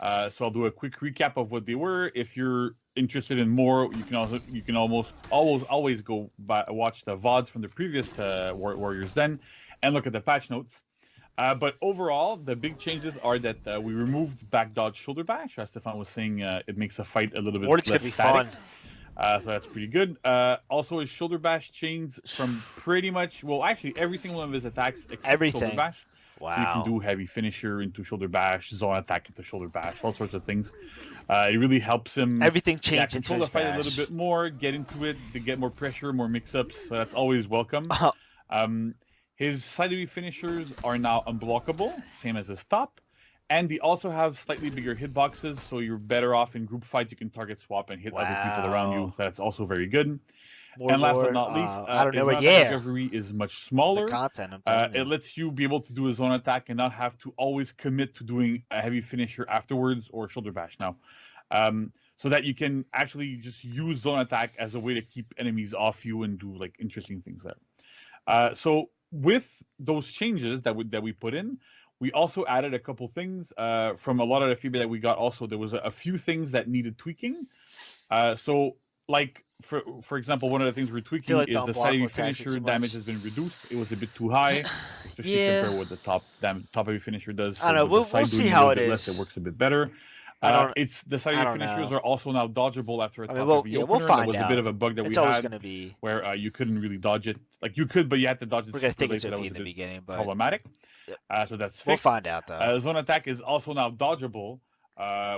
So I'll do a quick recap of what they were. If you're interested in more, you can always go watch the VODs from the previous Warriors Den, and look at the patch notes. But overall, the big changes are that we removed back dodge shoulder bash. As Stefan was saying, it makes a fight a little bit Warden's less gonna be static. fun. So that's pretty good. Also, his shoulder bash chains from pretty much, well, actually every single one of his attacks except Everything. shoulder bash. Wow. So you can do heavy finisher into shoulder bash, zone attack into shoulder bash, all sorts of things. It really helps him. Everything changed into control his the fight bash. a little bit more, get into it, to get more pressure, more mix-ups. So that's always welcome. His side AoE finishers are now unblockable, same as his top. And they also have slightly bigger hitboxes, so you're better off in group fights. You can target swap and hit other people around you. That's also very good. More and last lore, but not least, I don't know, his but zone attack yeah, recovery is much smaller. the content. I'm telling you. It lets you be able to do a zone attack and not have to always commit to doing a heavy finisher afterwards or shoulder bash now. So that you can actually just use zone attack as a way to keep enemies off you and do like interesting things there. So with those changes that we put in, we also added a couple things from a lot of the feedback that we got. Also, there was a few things that needed tweaking. So, like for example, one of the things we're tweaking like is the side AoE finisher damage has been reduced. It was a bit too high, especially compared to what the top AoE finisher does. So I don't know. We'll see how it is. Less, it works a bit better. It's the side AoE finishers are also now dodgeable after a top AoE opener. We'll find That was out. a bit of a bug that it's we always had, gonna be where you couldn't really dodge it. Like you could, but you had to dodge it. We're gonna think it's late, gonna be in the beginning, but problematic. So that's fixed. We'll find out though. Zone attack is also now dodgeable,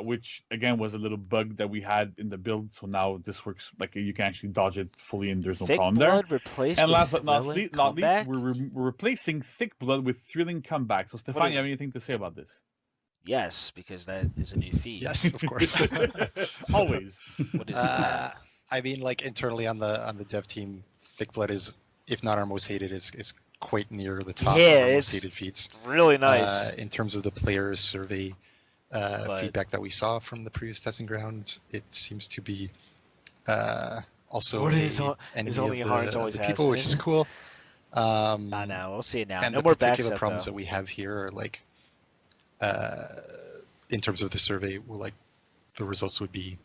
which again was a little bug that we had in the build. So now this works, like you can actually dodge it fully and there's no problem there. And last but not least, we're replacing Thick Blood with Thrilling Comeback. So Stefan, you have anything to say about this? Yes, because that is a new feed. Yes, of course. Always. What is I mean, like internally on the dev team, Thick Blood is, if not our most hated, is quite near the top of our most hated feats. Really nice. In terms of the players' survey feedback that we saw from the previous testing grounds, it seems to be also only Hearts always has people, which is cool. I know. We'll see it now. And no the more particular problems that we have here are like, in terms of the survey, like the results would be,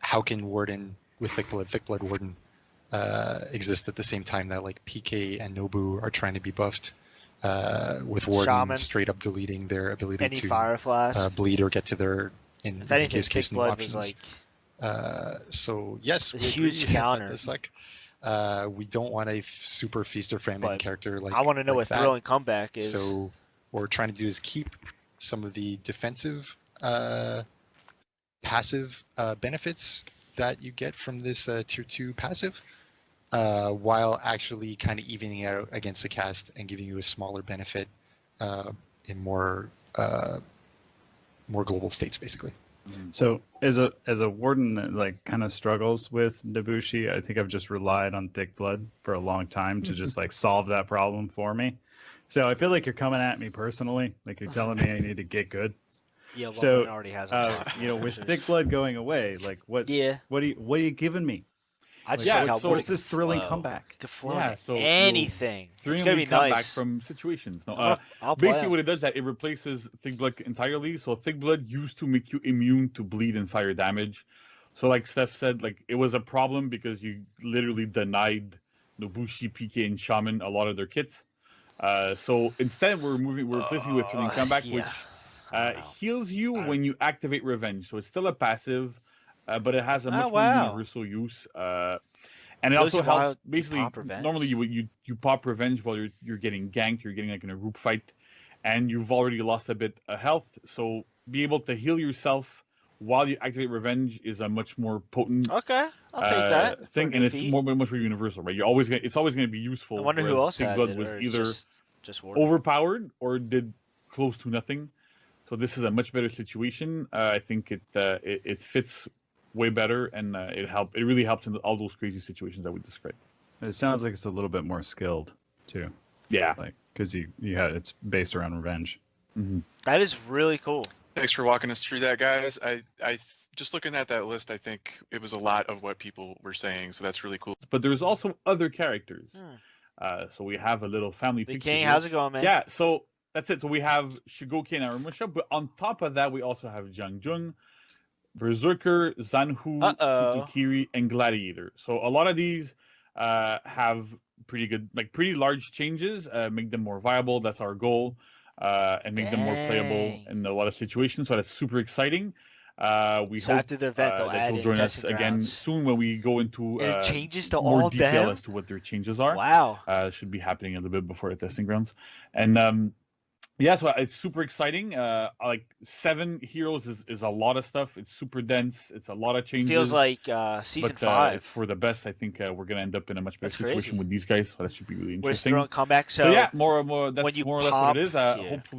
how can Warden with Thick Blood Warden exist at the same time that like PK and Nobu are trying to be buffed, with Warden Shaman, straight up deleting their ability to Fire Flask, bleed or get to their in his case new options. Was like, so yes, a huge counter. This, like, we don't want a super feast or famine character like. I want to know what Thrilling Comeback is. So what we're trying to do is keep some of the defensive passive benefits that you get from this tier 2 passive, while actually kind of evening out against the cast and giving you a smaller benefit in more global states, basically. So as a warden that like kind of struggles with Nobushi, I think I've just relied on Thick Blood for a long time to just like solve that problem for me. So I feel like you're coming at me personally, like you're telling me I need to get good. Yeah, so already has with Thick Blood going away, like what are you giving me? What's this Thrilling Comeback? Anything. It's gonna be nice from situations. No, basically, what it does is that it replaces Thick Blood entirely. So Thick Blood used to make you immune to bleed and fire damage. So like Steph said, like it was a problem because you literally denied Nobushi, PK, and Shaman a lot of their kits. So instead, we're replacing with Thrilling Comeback, which heals you when you activate Revenge. So it's still a passive. But it has a much more universal use, and it also helps. Basically, normally you pop Revenge while you're getting ganked, you're getting like in a group fight, and you've already lost a bit of health. So be able to heal yourself while you activate Revenge is a much more potent. Okay, I'll take that thing, and it's much more universal, right? It's always going to be useful. I wonder who else Thick Blood was either just overpowered or did close to nothing. So this is a much better situation. I think it fits way better, and it really helps in all those crazy situations that we described. It sounds like it's a little bit more skilled too. Yeah, like because it's based around Revenge. Mm-hmm. That is really cool. Thanks for walking us through that, guys. I just looking at that list, I think it was a lot of what people were saying, so that's really cool. But there's also other characters. So we have a little family picture King, here. how's it going, man? Yeah, so that's it. So we have Shigoki and Aramusha, but on top of that, we also have Jiangjun, Berserker, Zanhu, Futukiri, and Gladiator. So a lot of these have pretty good, like pretty large changes, make them more viable. That's our goal, and make them more playable in a lot of situations. So that's super exciting. We hope after the event, that you'll join us again soon when we go into changes to more all detail them? as to what their changes are. Wow. Should be happening a little bit before the testing grounds. And yeah, so it's super exciting. Like 7 heroes is a lot of stuff. It's super dense. It's a lot of changes. Feels like season 5. It's for the best. I think we're gonna end up in a much better situation with these guys. So that should be really interesting. We're throwing comeback. So yeah, more. That's more or less what it is. Yeah. Hopefully.